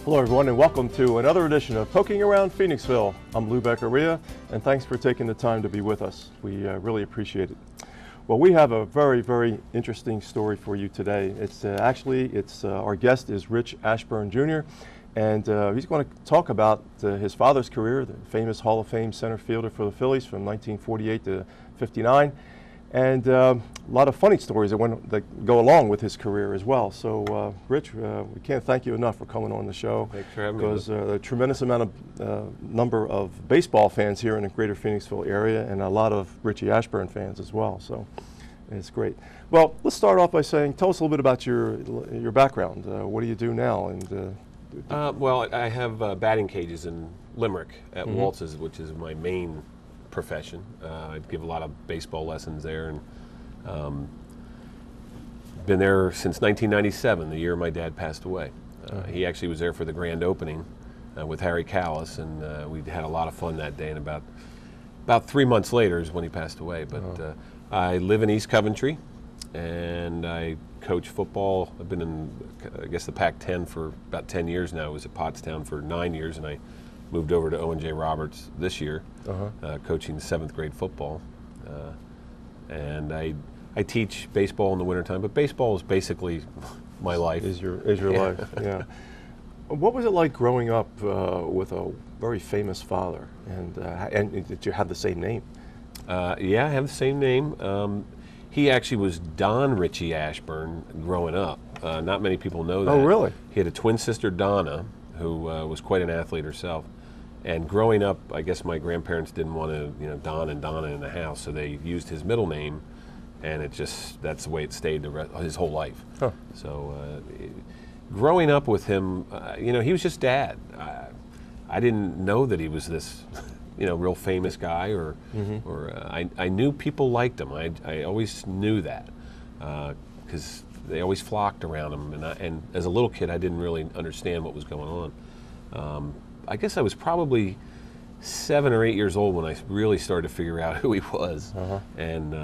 Hello everyone and welcome to another edition of Poking Around Phoenixville. I'm Lou Beccaria and thanks for taking the time to be with us. We really appreciate it. Well, we have a very interesting story for you today. It's our guest is Rich Ashburn Jr. and he's going to talk about his father's career, the famous Hall of Fame center fielder for the Phillies from 1948 to 59. And a lot of funny stories that go along with his career as well. So, Rich, we can't thank you enough for coming on the show. Thanks for having me. Because a tremendous amount of number of baseball fans here in the greater Phoenixville area, and a lot of Richie Ashburn fans as well. So, it's great. Well, let's start off by saying, tell us a little bit about your background. What do you do now? And well, I have batting cages in Limerick at Waltz's, which is my main profession. I give a lot of baseball lessons there, and been there since 1997, the year my dad passed away. He actually was there for the grand opening with Harry Callis, and we had a lot of fun that day. And about 3 months later is when he passed away. But I live in East Coventry, and I coach football. I've been in, I guess, the Pac-10 for about 10 years now. I was at Pottstown for 9 years, and I moved over to Owen J. Roberts this year, coaching 7th grade football. And I teach baseball in the wintertime, but baseball is basically my life. Is your life, yeah. What was it like growing up with a very famous father, and did you have the same name? Yeah, I have the same name. He actually was Don Richie Ashburn growing up. Not many people know that. Oh, really? He had a twin sister, Donna, who was quite an athlete herself. And growing up, I guess my grandparents didn't want to, Don and Donna in the house, so they used his middle name, and that's the way it stayed his whole life. Huh. So growing up with him, he was just Dad. I didn't know that he was this, real famous guy, or I knew people liked him. I always knew that because they always flocked around him, and as a little kid, I didn't really understand what was going on. I guess I was probably 7 or 8 years old when I really started to figure out who he was. And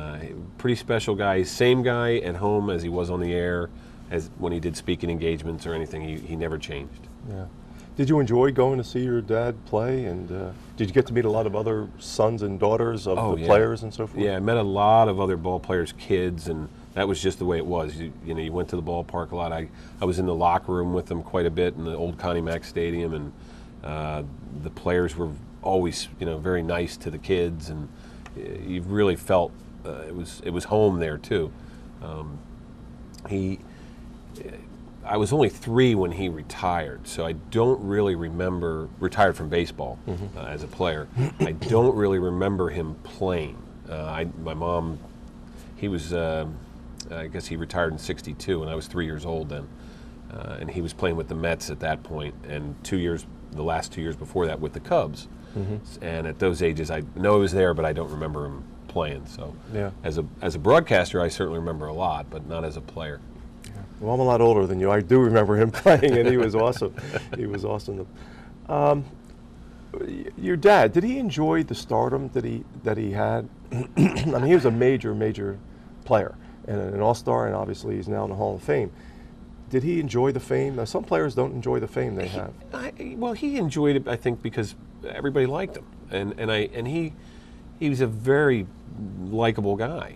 pretty special guy, same guy at home as he was on the air, as when he did speaking engagements or anything. He never changed. Yeah. Did you enjoy going to see your dad play? And did you get to meet a lot of other sons and daughters of the players and so forth? Yeah, I met a lot of other ball players' kids, and that was just the way it was. You went to the ballpark a lot. I was in the locker room with them quite a bit in the old Connie Mack Stadium, and the players were always, very nice to the kids, and you really felt it was home there too. I was only 3 when he retired, so I don't really remember, retired from baseball as a player. I don't really remember him playing. My mom, he was, I guess he retired in '62, and I was 3 years old then. And he was playing with the Mets at that point, and the last 2 years before that with the Cubs. And at those ages, I know he was there, but I don't remember him playing. So as a broadcaster, I certainly remember a lot, but not as a player. Well, I'm a lot older than you. I do remember him playing, and he was awesome. He was awesome. Your dad, did he enjoy the stardom that he had? I mean, he was a major player and an all-star, and obviously he's now in the Hall of Fame. Did he enjoy the fame? Now, some players don't enjoy the fame they have. Well, he enjoyed it, I think, because everybody liked him, and he was a very likable guy.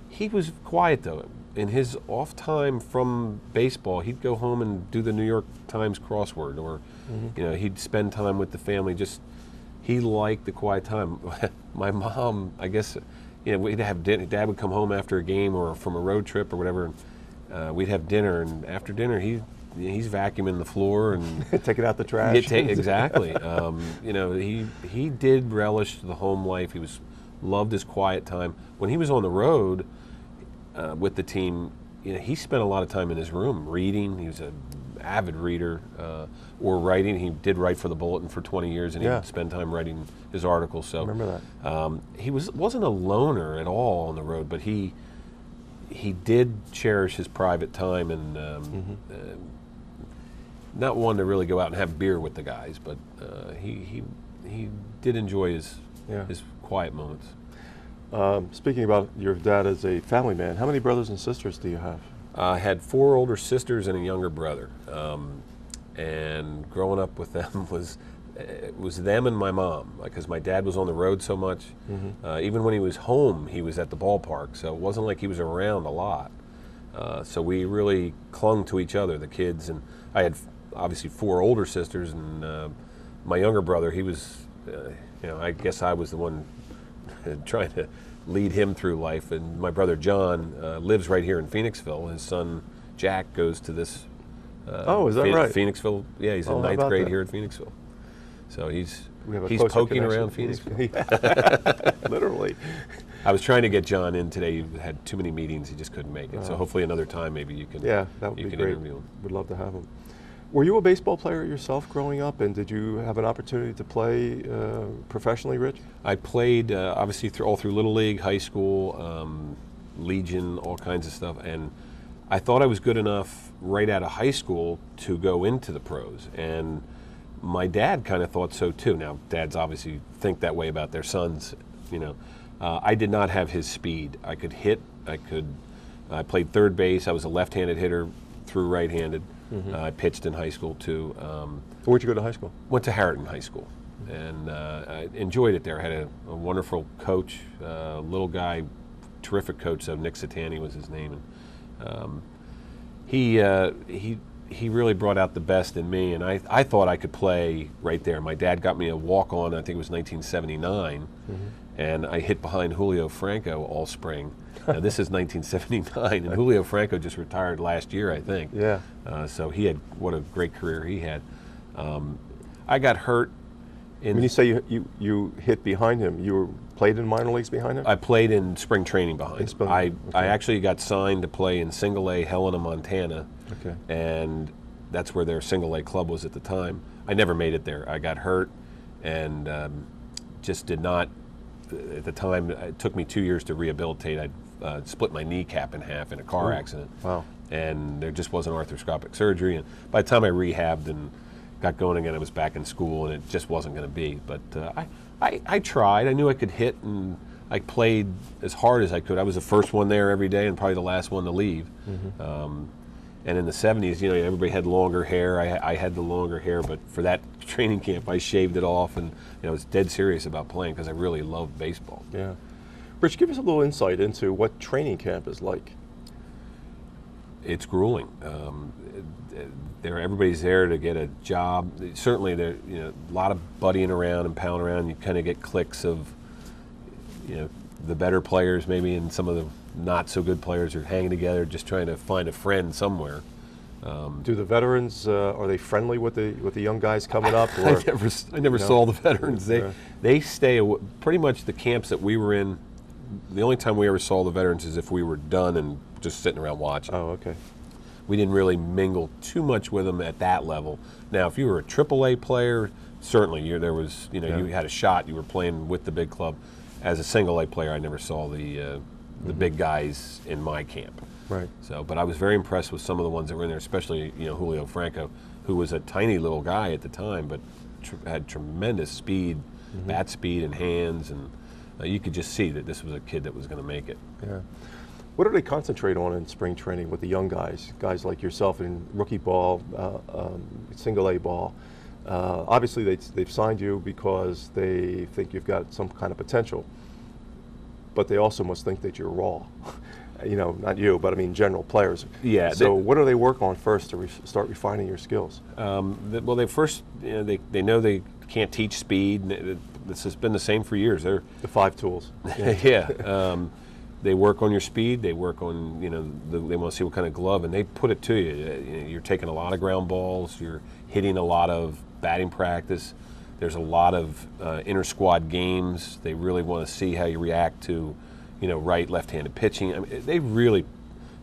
He was quiet though. In his off time from baseball, he'd go home and do the New York Times crossword, or he'd spend time with the family. He liked the quiet time. My mom, I guess, we'd have dinner. Dad would come home after a game or from a road trip or whatever, and we'd have dinner. And after dinner, he's vacuuming the floor and taking out the trash. Exactly. He did relish the home life. He loved his quiet time. When he was on the road with the team, he spent a lot of time in his room reading. He was an avid reader, or writing. He did write for the Bulletin for 20 years, and he would spend time writing his articles. So remember that. He wasn't a loner at all on the road, but he did cherish his private time, and not one to really go out and have beer with the guys, but he did enjoy his quiet moments. Speaking about your dad as a family man, how many brothers and sisters do you have? I had 4 older sisters and a younger brother. and growing up with them it was them and my mom, because my dad was on the road so much. Even when he was home, he was at the ballpark, so it wasn't like he was around a lot. So we really clung to each other, the kids, and I had obviously 4 older sisters, and my younger brother, he was, I guess I was the one trying to lead him through life, and my brother John lives right here in Phoenixville. His son Jack goes to this. Oh, is that right? Phoenixville, yeah, he's in 9th grade here at Phoenixville. So he's poking around Phoenixville. Literally. I was trying to get John in today. He had too many meetings. He just couldn't make it. So hopefully another time maybe you can. Yeah, that would be great. Interview him. Would love to have him. Were you a baseball player yourself growing up, and did you have an opportunity to play professionally, Rich? I played obviously all through Little League, high school, Legion, all kinds of stuff, and I thought I was good enough right out of high school to go into the pros, and my dad kind of thought so too. Now, dads obviously think that way about their sons, I did not have his speed. I could hit, I played third base, I was a left-handed hitter, threw right-handed. I pitched in high school too. Where'd you go to high school? Went to Harriton High School, and I enjoyed it there. I had a wonderful coach, little guy, terrific coach, so Nick Satani was his name. And he really brought out the best in me, and I thought I could play right there. My dad got me a walk-on, I think it was 1979, and I hit behind Julio Franco all spring. Now, this is 1979, and Julio Franco just retired last year, I think. Yeah. So what a great career he had. I got hurt. When you say you hit behind him, you played in minor leagues behind him? I played in spring training behind him. I actually got signed to play in Single A Helena, Montana. Okay. And that's where their Single A club was at the time. I never made it there. I got hurt and just did not, at the time, it took me 2 years to rehabilitate. I split my kneecap in half in a car accident. Wow. And there just wasn't arthroscopic surgery. And by the time I rehabbed and got going again, I was back in school, and it just wasn't going to be. But I tried. I knew I could hit, and I played as hard as I could. I was the first one there every day and probably the last one to leave. And in the 70s, everybody had longer hair. I had the longer hair, but for that training camp, I shaved it off, and I was dead serious about playing because I really loved baseball. Yeah. Rich, give us a little insight into what training camp is like. It's grueling. Everybody's there to get a job. Certainly, there a lot of buddying around and pounding around. You kind of get cliques of, the better players maybe, and some of the not so good players are hanging together, just trying to find a friend somewhere. Do the veterans are they friendly with the young guys coming up? Or, I never saw the veterans. They stay pretty much the camps that we were in. The only time we ever saw the veterans is if we were done and just sitting around watching. Oh, okay. We didn't really mingle too much with them at that level. Now, if you were a AAA player, certainly you had a shot. You were playing with the big club. As a Single A player, I never saw the big guys in my camp. Right. So, but I was very impressed with some of the ones that were in there, especially Julio Franco, who was a tiny little guy at the time, but had tremendous speed, bat speed, and hands, and you could just see that this was a kid that was going to make it. Yeah. What do they concentrate on in spring training with the young guys like yourself in rookie ball, Single A ball? Obviously, they've signed you because they think you've got some kind of potential, but they also must think that you're raw. Not you, but I mean general players. Yeah. So what do they work on first to start refining your skills? Well, they first, they know they can't teach speed. This has been the same for years. They're the 5 tools. Yeah. They work on your speed. They work on, they want to see what kind of glove, and they put it to you. You're taking a lot of ground balls. You're hitting a lot of batting practice. There's a lot of inter-squad games. They really want to see how you react to, right, left-handed pitching. I mean, they really,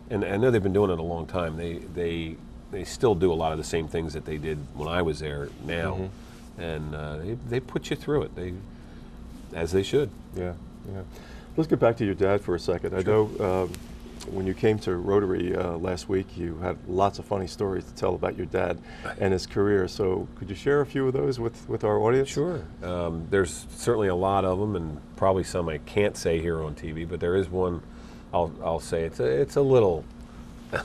and I know they've been doing it a long time. They still do a lot of the same things that they did when I was there now, and they put you through it. As they should. Yeah, yeah. Let's get back to your dad for a second. Sure. I know when you came to Rotary last week, you had lots of funny stories to tell about your dad and his career. So could you share a few of those with our audience? Sure. There's certainly a lot of them, and probably some I can't say here on TV, but there is one I'll say. It's a little, a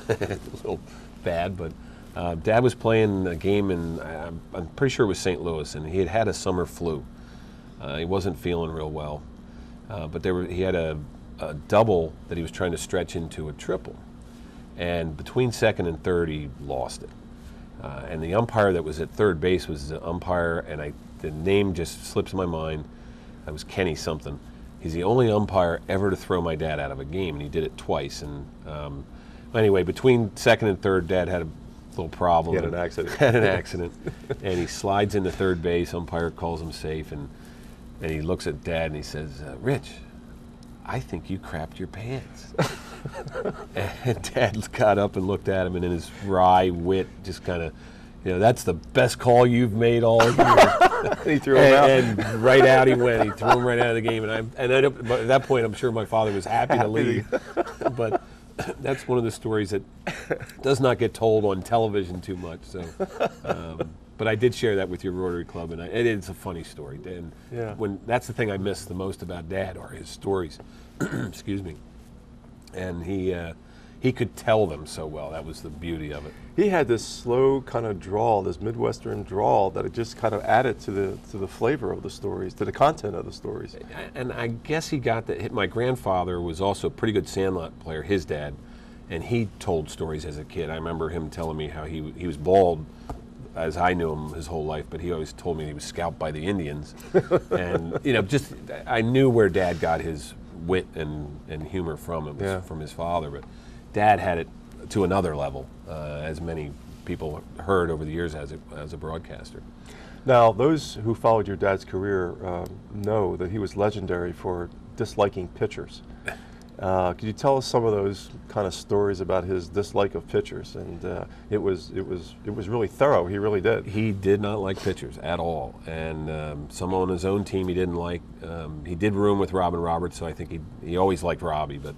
little bad, but Dad was playing a game in, I'm pretty sure it was St. Louis, and he had had a summer flu. He wasn't feeling real well, but he had a double that he was trying to stretch into a triple. And between second and third, he lost it. And the umpire that was at third base was the umpire, and the name just slips my mind. That was Kenny something. He's the only umpire ever to throw my dad out of a game, and he did it twice. And anyway, between second and third, Dad had a little problem. He had an accident. Had an accident, and he slides into third base. Umpire calls him safe, and he looks at Dad and he says, "Rich, I think you crapped your pants." And Dad got up and looked at him, and in his wry wit, just kind of, that's the best call you've made all year. He threw him out. And right out he went. He threw him right out of the game. And at that point, I'm sure my father was happy to leave. But that's one of the stories that does not get told on television too much. So, but I did share that with your Rotary Club, and it's a funny story. And that's the thing I miss the most about Dad are his stories. Excuse me. And he could tell them so well. That was the beauty of it. He had this slow kind of drawl, this Midwestern drawl, that it just kind of added to the flavor of the stories, to the content of the stories. And I guess he got that. My grandfather was also a pretty good sandlot player, his dad, and he told stories as a kid. I remember him telling me how he was bald, as I knew him his whole life, but he always told me he was scalped by the Indians. And just I knew where Dad got his wit and humor from. It was from his father, but Dad had it to another level, as many people heard over the years as a broadcaster. Now, those who followed your dad's career know that he was legendary for disliking pitchers. Could you tell us some of those kind of stories about his dislike of pitchers? And it was really thorough. He really did. He did not like pitchers at all, and some on his own team he didn't like. He did room with Robin Roberts, so I think he always liked Robbie. But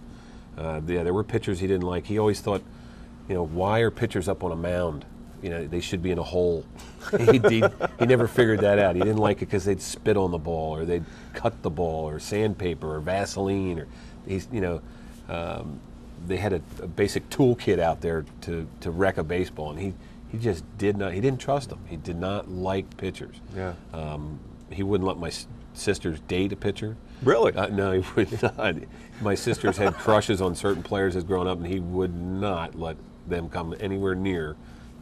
there were pitchers he didn't like. He always thought, why are pitchers up on a mound? They should be in a hole. he never figured that out. He didn't like it because they'd spit on the ball, or they'd cut the ball, or sandpaper, or Vaseline, or they had a basic toolkit out there to wreck a baseball, and he just didn't trust them. He did not like pitchers. Yeah. He wouldn't let my sisters date a pitcher. Really? No, he would not. My sisters had crushes on certain players as growing up, and he would not let them come anywhere near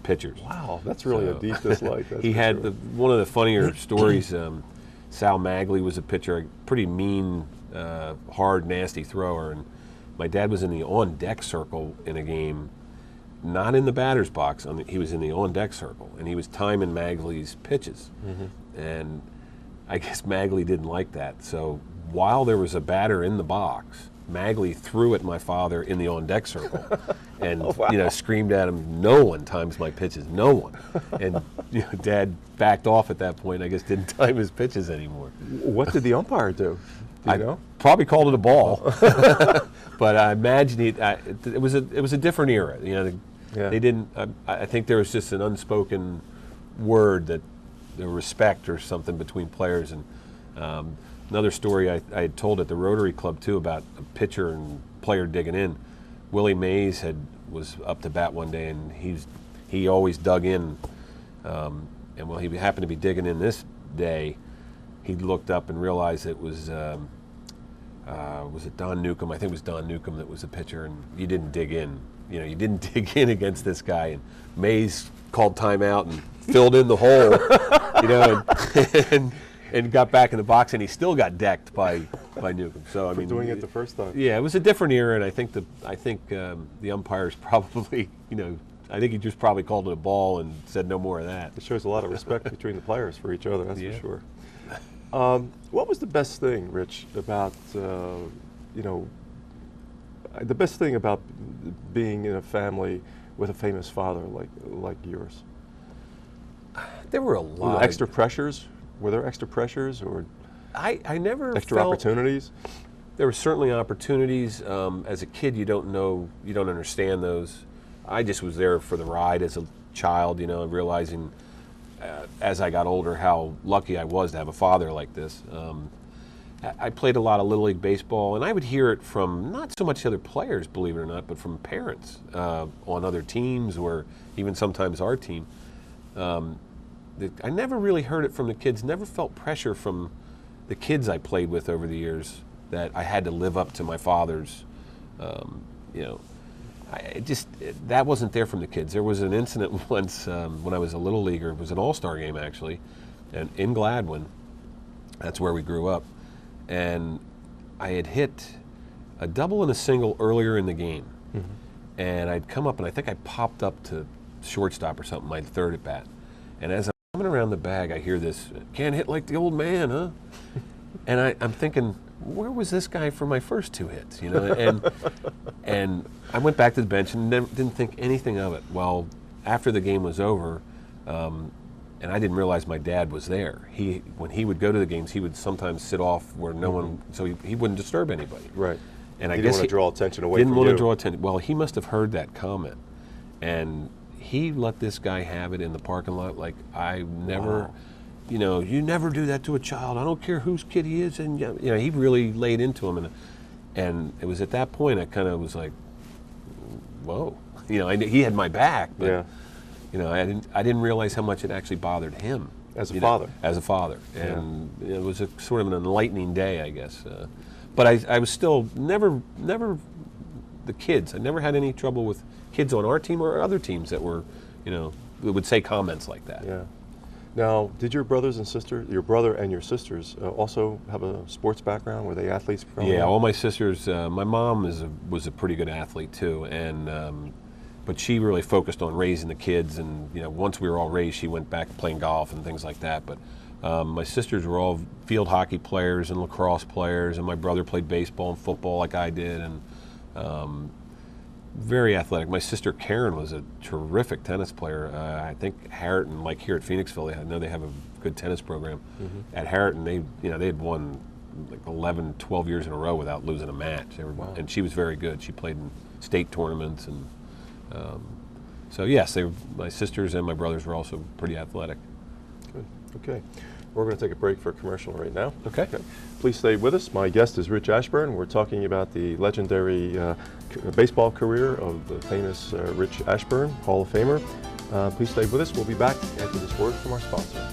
pitchers. Wow, that's really a deep dislike. He had one of the funnier stories. Sal Magley was a pitcher, a pretty mean, hard, nasty thrower, and my dad was in the on-deck circle in a game, not in the batter's box. He was in the on-deck circle, and he was timing Magley's pitches. Mm-hmm. And I guess Magley didn't like that, so while there was a batter in the box, Magley threw at my father in the on-deck circle, and screamed at him, "No one times my pitches, no one." And Dad backed off at that point. I guess didn't time his pitches anymore. What did the umpire do? Do you know? Probably called it a ball, but I imagine it was a different era. They didn't. I think there was just an unspoken word that the respect or something between players. And another story I had told at the Rotary Club too about a pitcher and player digging in. Willie Mays was up to bat one day, and he always dug in. And while he happened to be digging in this day, he looked up and realized it was it Don Newcomb? I think it was Don Newcomb that was the pitcher, and you didn't dig in. You didn't dig in against this guy. And Mays called timeout and filled in the hole, and got back in the box, and he still got decked by Newcomb. So I mean, doing it the first time. Yeah, it was a different era, and I think the umpires probably, I think he just probably called it a ball and said no more of that. It shows a lot of respect between the players for each other. That's for sure. What was the best thing, Rich, about the best thing about being in a family with a famous father like yours? There were a lot. Extra pressures? Were there extra pressures, or I never extra opportunities? There were certainly opportunities. As a kid, you don't understand those. I just was there for the ride as a child, realizing as I got older how lucky I was to have a father like this. I played a lot of Little League baseball, and I would hear it from not so much other players, believe it or not, but from parents on other teams or even sometimes our team. I never really heard it from the kids, never felt pressure from the kids I played with over the years that I had to live up to my father's, that wasn't there from the kids. There was an incident once when I was a Little Leaguer, it was an all-star game actually, and in Gladwin, that's where we grew up, and I had hit a double and a single earlier in the game, and I'd come up and I think I popped up to shortstop or something, my third at bat, and as I'm coming around the bag, I hear this, "Can't hit like the old man, huh?" And I'm thinking, where was this guy for my first 2 hits, you know? And I went back to the bench and didn't think anything of it. Well, after the game was over, and I didn't realize my dad was there. When he would go to the games, he would sometimes sit off where no one, so he wouldn't disturb anybody. Right. And I He guess didn't want to draw attention away from didn't want you. to draw attention. Well, he must have heard that comment, and he let this guy have it in the parking lot like I never. Wow. You know, you never do that to a child. I don't care whose kid he is, and you know, he really laid into him, and it was at that point I kind of was like, whoa, you know, he had my back, but Yeah. you know, I didn't realize how much it actually bothered him As a you father. know, as a father, and it was a sort of an enlightening day, I guess. But I was still never the kids. I never had any trouble with kids on our team or other teams that were, you know, that would say comments like that. Yeah. Now, did your brothers and sisters, your brother and your sisters, also have a sports background? Were they athletes? Yeah, all my sisters. My mom was a pretty good athlete too, and but she really focused on raising the kids. And you know, once we were all raised, she went back to playing golf and things like that. But my sisters were all field hockey players and lacrosse players, and my brother played baseball and football like I did, and very athletic. My sister Karen was a terrific tennis player. I think Harriton, like here at Phoenixville, I know they have a good tennis program. At Harriton, they had won like 11, 12 years in a row without losing a match. Wow. And she was very good. She played in state tournaments, and so yes, my sisters and my brothers were also pretty athletic. Good. Okay. We're going to take a break for a commercial right now. Okay. Please stay with us. My guest is Rich Ashburn. We're talking about the legendary baseball career of the famous Rich Ashburn, Hall of Famer. Please stay with us. We'll be back after this word from our sponsor.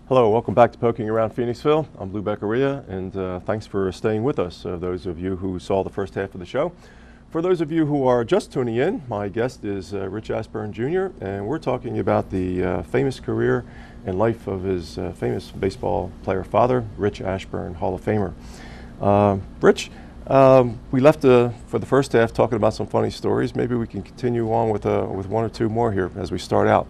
Hello, welcome back to Poking Around Phoenixville. I'm Lou Beccaria, and thanks for staying with us, those of you who saw the first half of the show. For those of you who are just tuning in, my guest is Rich Ashburn Jr., and we're talking about the famous career and life of his famous baseball player father, Rich Ashburn, Hall of Famer. Rich, we left for the first half talking about some funny stories. Maybe we can continue on with one or two more here as we start out.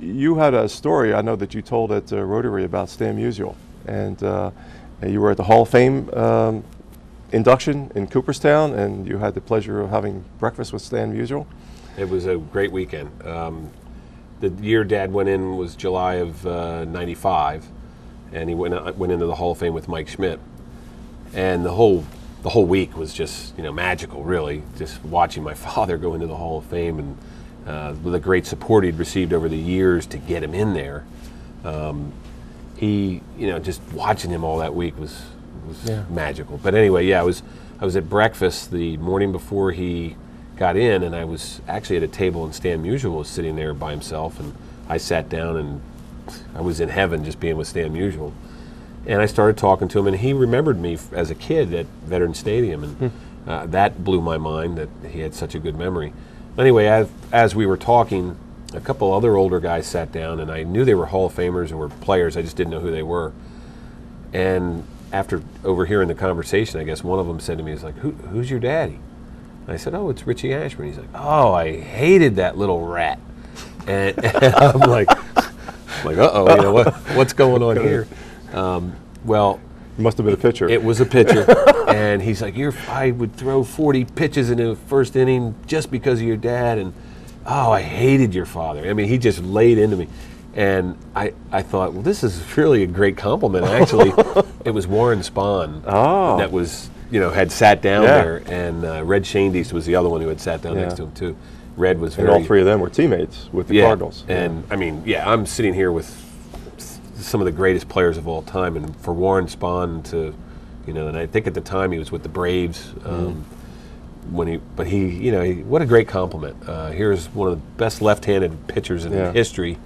You had a story I know that you told at Rotary about Stan Musial, and you were at the Hall of Fame induction in Cooperstown, and you had the pleasure of having breakfast with Stan Musial. It was a great weekend. The year Dad went in was July of '95, and he went into the Hall of Fame with Mike Schmidt, and the whole week was just magical, really. Just watching my father go into the Hall of Fame and with the great support he'd received over the years to get him in there. Just watching him all that week was magical. But anyway, I was at breakfast the morning before he got in, and I was actually at a table, and Stan Musial was sitting there by himself, and I sat down, and I was in heaven just being with Stan Musial. And I started talking to him, and he remembered me as a kid at Veteran Stadium, and that blew my mind that he had such a good memory. Anyway, as we were talking, a couple other older guys sat down, and I knew they were Hall of Famers and were players. I just didn't know who they were. And after overhearing the conversation, I guess one of them said to me, he's like, who's your daddy? And I said, oh, it's Richie Ashburn. He's like, oh, I hated that little rat. And I'm like, uh-oh, what's going on here? Well, it must have been a pitcher. It was a pitcher. And he's like, I would throw 40 pitches in the first inning just because of your dad. And, oh, I hated your father. I mean, he just laid into me. And I thought, well, this is really a great compliment. Actually, it was Warren Spahn that was had sat down Yeah. there, and Red Shandies was the other one who had sat down Yeah. next to him too. Red was And very. all three of them were teammates with the Cardinals. And I mean, I'm sitting here with some of the greatest players of all time, and for Warren Spahn to, and I think at the time he was with the Braves. What a great compliment. Here's one of the best left-handed pitchers in history,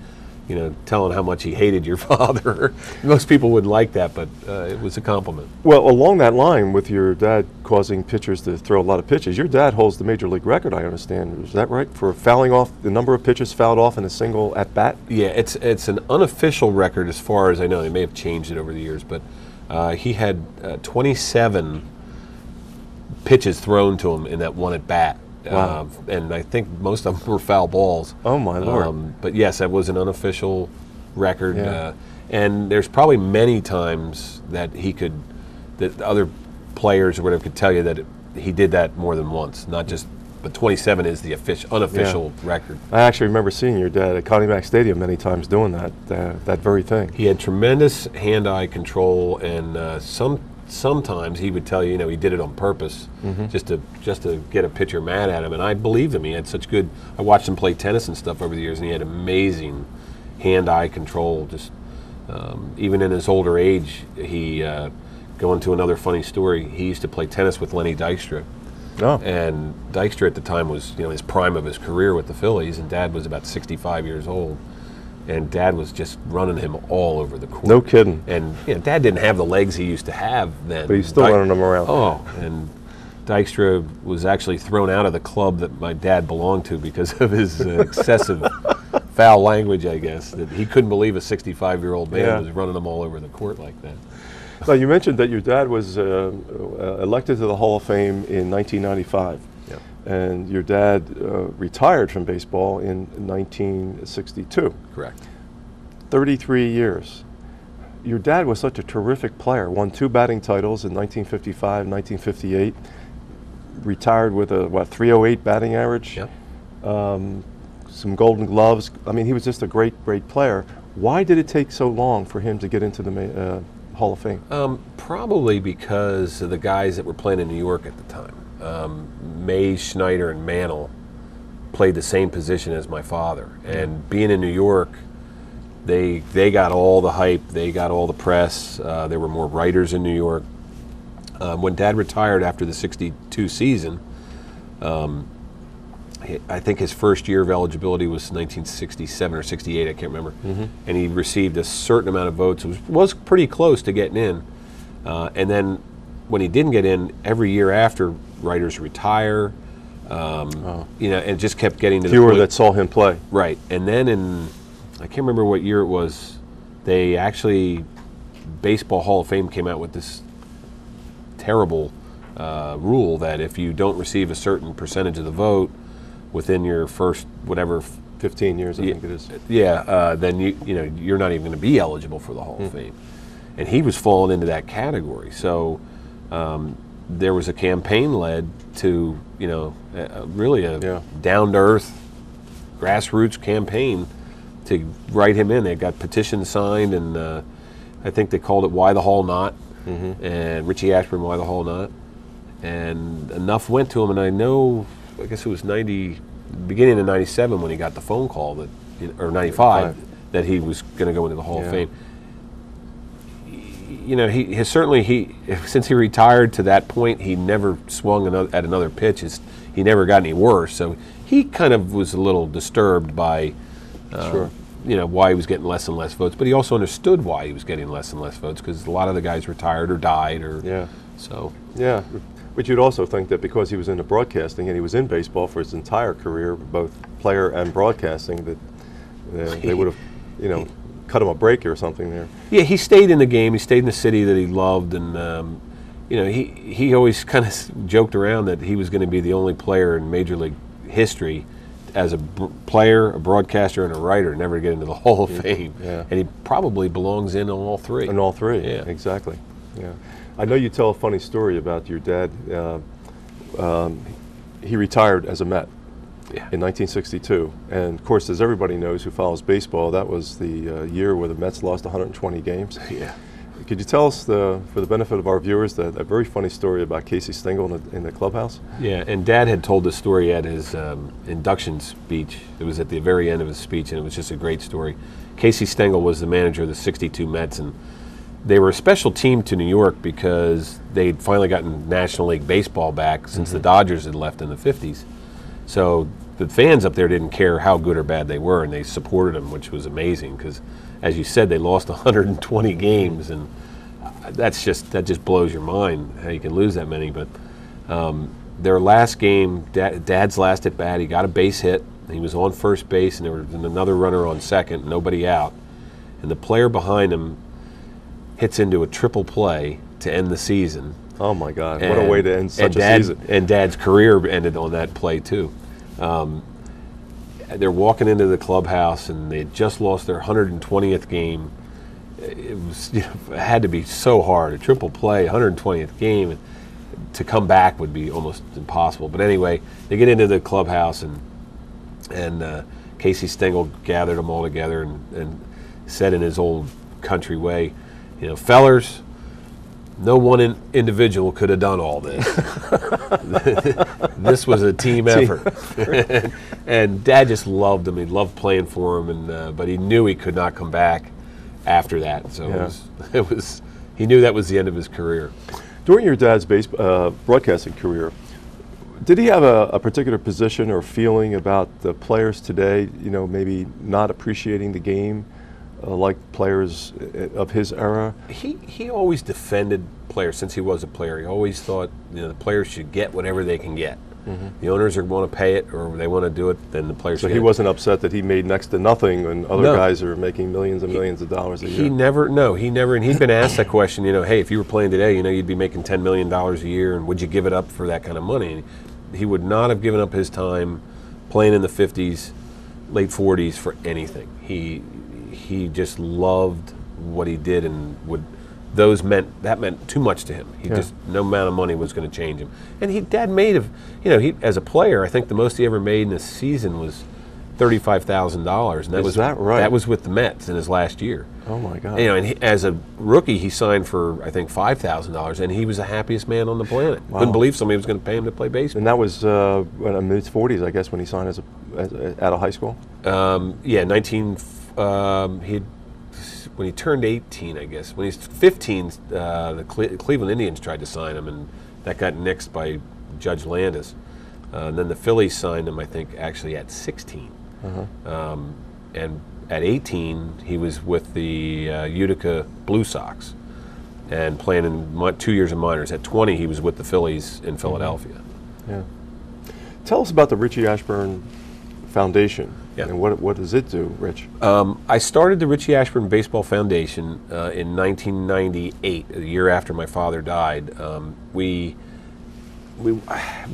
telling how much he hated your father. Most people wouldn't like that, but it was a compliment. Well, along that line, with your dad causing pitchers to throw a lot of pitches, your dad holds the major league record, I understand. Is that right? For fouling off, the number of pitches fouled off in a single at-bat? Yeah, it's an unofficial record as far as I know. They may have changed it over the years, but he had 27 pitches thrown to him in that one at-bat. Wow. And I think most of them were foul balls. Oh, my Lord. But yes, that was an unofficial record. Yeah. And there's probably many times that that other players or whatever could tell you that he did that more than once, not just, but 27 is the unofficial record. I actually remember seeing your dad at Connie Mack Stadium many times doing that very thing. He had tremendous hand-eye control, and sometimes he would tell you, he did it on purpose, just to get a pitcher mad at him. And I believed him. He had such good. I watched him play tennis and stuff over the years, and he had amazing hand-eye control. Just even in his older age, he going to another funny story. He used to play tennis with Lenny Dykstra. Oh. And Dykstra at the time was his prime of his career with the Phillies, and Dad was about 65 years old. And Dad was just running him all over the court. No kidding. And Dad didn't have the legs he used to have then. But he's still running them around. Oh, and Dykstra was actually thrown out of the club that my dad belonged to because of his excessive foul language, I guess. That he couldn't believe a 65-year-old man was running him all over the court like that. Now, you mentioned that your dad was elected to the Hall of Fame in 1995. Yeah. And your dad retired from baseball in 1962. Correct. 33 years. Your dad was such a terrific player, won 2 batting titles in 1955, 1958, retired with a, 308 batting average, Yep. Some Golden Gloves. I mean, he was just a great, great player. Why did it take so long for him to get into the Hall of Fame? Probably because of the guys that were playing in New York at the time. Mays, Schneider, and Mantle played the same position as my father. And being in New York, they got all the hype, they got all the press. There were more writers in New York. When Dad retired after the '62 season, I think his first year of eligibility was 1967 or '68, I can't remember. And he received a certain amount of votes. It was pretty close to getting in. And then when he didn't get in, every year after, writers retire, and it just kept getting to fewer the point. that saw him play. Right. And then I can't remember what year it was, they actually, Baseball Hall of Fame came out with this terrible rule that if you don't receive a certain percentage of the vote within your first, 15 years, I think it is. Then you're not even going to be eligible for the Hall of Fame. And he was falling into that category. So there was a campaign led to, really a down-to-earth, grassroots campaign to write him in. They got petitions signed, and I think they called it "Why the Hall Not?" And Richie Ashburn, "Why the Hall Not?" And enough went to him, and I guess it was beginning of '97 when he got the phone call that, or '95, that he was going to go into the Hall of Fame. He has certainly, since he retired to that point, he never swung at another pitch. He never got any worse. So he kind of was a little disturbed by, why he was getting less and less votes. But he also understood why he was getting less and less votes, because a lot of the guys retired or died, Yeah, but you'd also think that because he was into broadcasting and he was in baseball for his entire career, both player and broadcasting, that they would have, cut him a break or something there. Yeah, he stayed in the game. He stayed in the city that he loved, and he always kind of joked around that he was going to be the only player in Major League history as a player, a broadcaster, and a writer never to get into the Hall of Fame. Yeah. And he probably belongs in on all three. In all three, yeah, exactly. Yeah, I know you tell a funny story about your dad. He retired as a Met. In 1962, and of course, as everybody knows who follows baseball, that was the year where the Mets lost 120 games. Yeah. Could you tell us, for the benefit of our viewers, that a very funny story about Casey Stengel in the clubhouse? Yeah, and Dad had told this story at his induction speech. It was at the very end of his speech, and it was just a great story. Casey Stengel was the manager of the '62 Mets, and they were a special team to New York because they'd finally gotten National League Baseball back since the Dodgers had left in the '50s. So the fans up there didn't care how good or bad they were, and they supported them, which was amazing because, as you said, they lost 120 games, and that just blows your mind how you can lose that many. But their last game, Dad's last at bat, he got a base hit. He was on first base, and there was another runner on second, nobody out. And the player behind him hits into a triple play to end the season. Oh my God, what a way to end such a season. And Dad's career ended on that play too. They're walking into the clubhouse, and they had just lost their 120th game. It was, it had to be so hard. A triple play, 120th game, to come back would be almost impossible. But anyway, they get into the clubhouse, and Casey Stengel gathered them all together and said in his old country way, fellers, no one individual could have done all this. This was a team effort. And Dad just loved him. He loved playing for him, but he knew he could not come back after that. So he knew that was the end of his career. During your dad's broadcasting career, did he have a particular position or feeling about the players today, maybe not appreciating the game like players of his era? He always defended players since he was a player. He always thought the players should get whatever they can get. The owners are going to pay it, or they want to do it, then the players. So he wasn't upset that he made next to nothing when other guys are making millions and millions of dollars a year. He never, and he'd been asked that question. Hey, if you were playing today, you'd be making $10 million a year, and would you give it up for that kind of money? And he would not have given up his time playing in the '50s, late '40s for anything. He just loved what he did, and that meant too much to him. No amount of money was going to change him. And Dad made as a player, I think the most he ever made in a season was $35,000, and that was with the Mets in his last year. Oh my God! And as a rookie, he signed for I think $5,000, and he was the happiest man on the planet. Wow. Couldn't believe somebody was going to pay him to play baseball. And that was in his 40s, I guess, when he signed out of high school. When he turned 18, I guess. When he's 15, the Cleveland Indians tried to sign him, and that got nixed by Judge Landis. And then the Phillies signed him, I think, actually at 16. And at 18, he was with the Utica Blue Sox and playing in 2 years of minors. At 20, he was with the Phillies in Philadelphia. Yeah. Tell us about the Richie Ashburn Foundation. Yeah. And what does it do, Rich? I started the Richie Ashburn Baseball Foundation in 1998, a year after my father died. We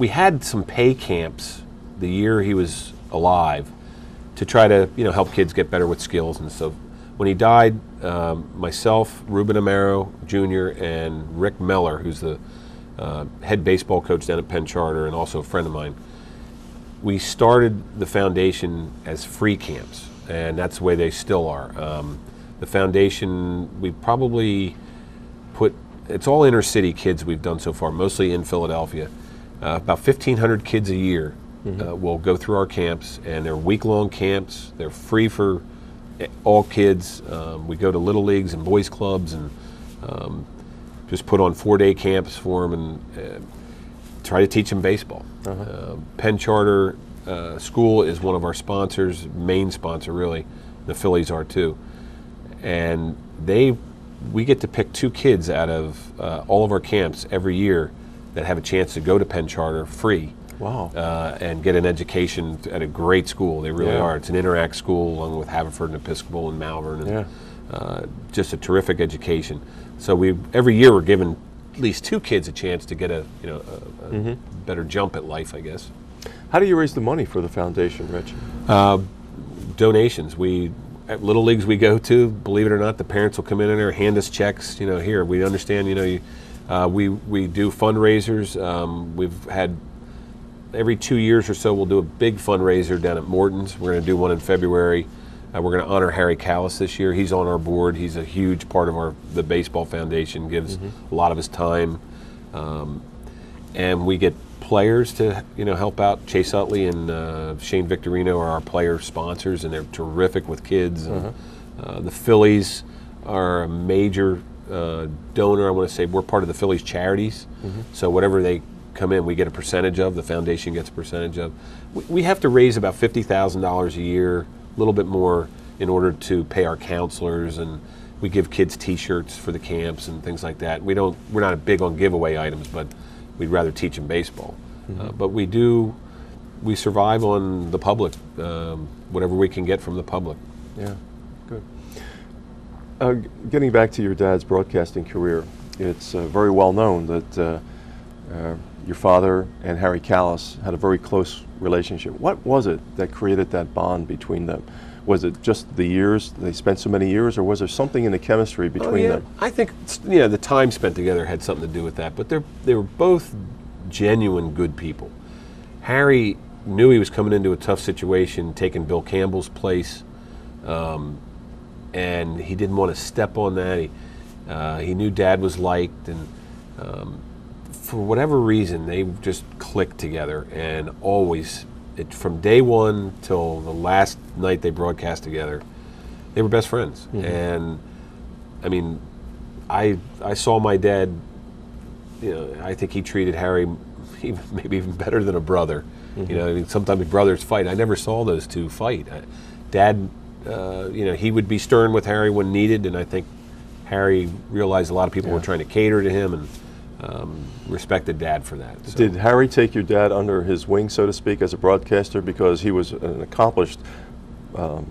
had some pay camps the year he was alive to try to help kids get better with skills and stuff. When he died, myself, Ruben Amaro Jr., and Rick Meller, who's the head baseball coach down at Penn Charter and also a friend of mine, we started the foundation as free camps, and that's the way they still are. The foundation, we probably it's all inner city kids we've done so far, mostly in Philadelphia. About 1,500 kids a year will go through our camps, and they're week-long camps. They're free for all kids. We go to little leagues and boys clubs, and just put on 4-day camps for them and try to teach them baseball. Penn Charter School is one of our sponsors, main sponsor really. The Phillies are too. And we get to pick 2 kids out of all of our camps every year that have a chance to go to Penn Charter free. Wow. And get an education at a great school. They really are. It's an Interact school along with Haverford and Episcopal and Malvern. And, just a terrific education. So every year we're giving at least 2 kids a chance to get a better jump at life, I guess. How do you raise the money for the foundation, Rich? Donations. At little leagues we go to, believe it or not, the parents will come in there, hand us checks. Here we understand. We do fundraisers. We've had every 2 years or so we'll do a big fundraiser down at Morton's. We're going to do one in February. We're going to honor Harry Callis this year. He's on our board. He's a huge part of the Baseball Foundation, gives a lot of his time. And we get players to help out. Chase Utley and Shane Victorino are our player sponsors, and they're terrific with kids. And, the Phillies are a major donor. I want to say we're part of the Phillies charities. So whatever they come in, we get a percentage of. The foundation gets a percentage of. We have to raise about $50,000 a year, a little bit more, in order to pay our counselors, and we give kids T-shirts for the camps and things like that. We're not big on giveaway items, but we'd rather teach them baseball. But we survive on the public, whatever we can get from the public. Yeah, good. Getting back to your dad's broadcasting career, it's very well known that your father and Harry Callis had a very close relationship. What was it that created that bond between them? Was it just the years, they spent so many years, or was there something in the chemistry between them? I think the time spent together had something to do with that, but they were both genuine good people. Harry knew he was coming into a tough situation, taking Bill Campbell's place, and he didn't want to step on that. He knew Dad was liked, and for whatever reason, they just clicked together, and always, from day one till the last night they broadcast together, they were best friends. And I mean, I saw my dad, I think he treated Harry maybe even better than a brother. I mean, sometimes brothers fight. I never saw those two fight. Dad, he would be stern with Harry when needed, and I think Harry realized a lot of people were trying to cater to him, and respected Dad for that. So. Did Harry take your dad under his wing, so to speak, as a broadcaster, because he was an accomplished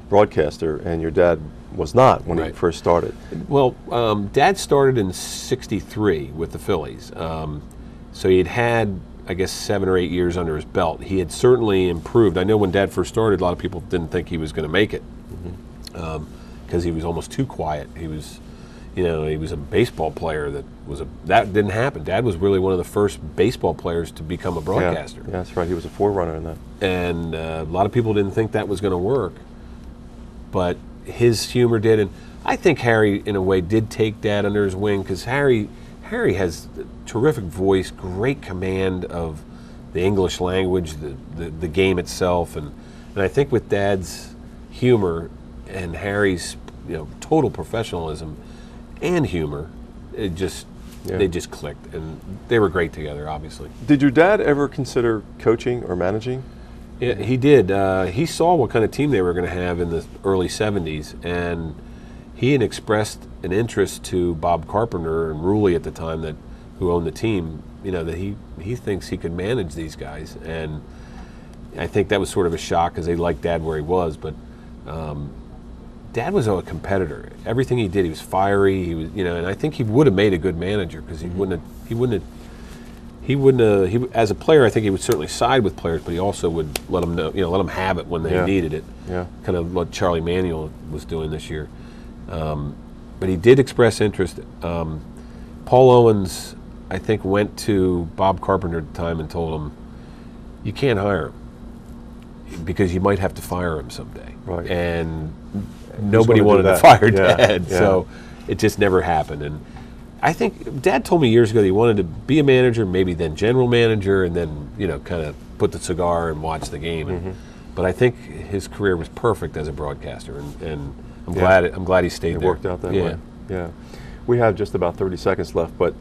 broadcaster and your dad was not when he first started? Well, Dad started in '63 with the Phillies, so he'd had, I guess, 7 or 8 years under his belt. He had certainly improved. I know when Dad first started, a lot of people didn't think he was going to make it because he was almost too quiet. He was, he was a baseball player that didn't happen. Dad was really one of the first baseball players to become a broadcaster. Yeah, that's right. He was a forerunner in that. And a lot of people didn't think that was going to work, but his humor did. And I think Harry, in a way, did take Dad under his wing, because Harry has a terrific voice, great command of the English language, the game itself, and I think with Dad's humor and Harry's total professionalism and humor, they just clicked, and they were great together, obviously. Did your dad ever consider coaching or managing? Yeah, he did. He saw what kind of team they were going to have in the early '70s, and he had expressed an interest to Bob Carpenter and Ruley at the time, who owned the team, that he thinks he could manage these guys. And I think that was sort of a shock, because they liked Dad where he was, but Dad was a competitor. Everything he did, he was fiery. He was, and I think he would have made a good manager, because he wouldn't have, as a player, I think he would certainly side with players, but he also would let them know, let them have it when they needed it. Yeah. Kind of what Charlie Manuel was doing this year. But he did express interest. Paul Owens, I think, went to Bob Carpenter at the time and told him, "You can't hire him because you might have to fire him someday." Right. And nobody wanted to fire Dad, so it just never happened. And I think Dad told me years ago that he wanted to be a manager, maybe then general manager, and then kind of put the cigar and watch the game. But I think his career was perfect as a broadcaster, and I'm glad he stayed there. It worked out that way. Yeah. We have just about 30 seconds left, but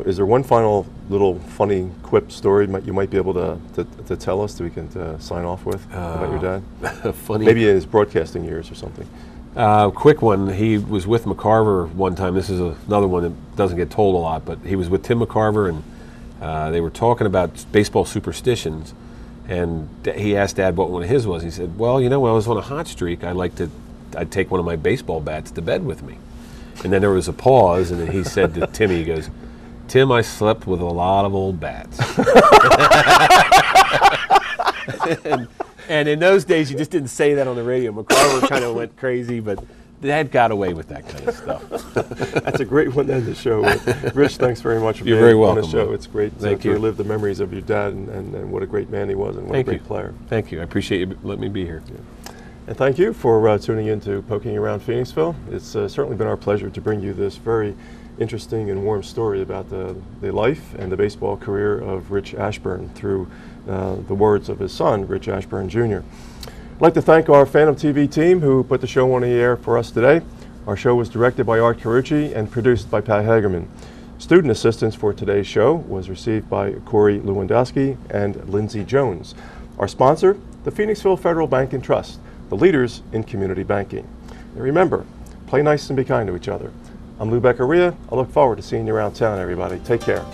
is there one final little funny quip story you might be able to tell us that we can sign off with about your dad? Funny. Maybe in his broadcasting years or something. Quick one. He was with McCarver one time. This is another one that doesn't get told a lot, but he was with Tim McCarver, and they were talking about baseball superstitions. And he asked Dad what one of his was. He said, "Well, when I was on a hot streak, I'd take one of my baseball bats to bed with me." And then there was a pause, and then he said to Timmy, he goes, "Tim, I slept with a lot of old bats." And in those days, you just didn't say that on the radio. McCarver kind of went crazy, but Dad got away with that kind of stuff. That's a great one to end the show with. Rich, thanks very much for being on the show. It's great to relive the memories of your dad and what a great man he was and what a great player. Thank you. I appreciate you letting me be here. And thank you for tuning in to Poking Around Phoenixville. It's certainly been our pleasure to bring you this very interesting and warm story about the life and the baseball career of Rich Ashburn through the words of his son, Rich Ashburn Jr. I'd like to thank our Phantom TV team who put the show on the air for us today. Our show was directed by Art Carucci and produced by Pat Hagerman. Student assistance for today's show was received by Corey Lewandowski and Lindsay Jones. Our sponsor, the Phoenixville Federal Bank and Trust, the leaders in community banking. And remember, play nice and be kind to each other. I'm Lou Beccaria. I look forward to seeing you around town, everybody. Take care.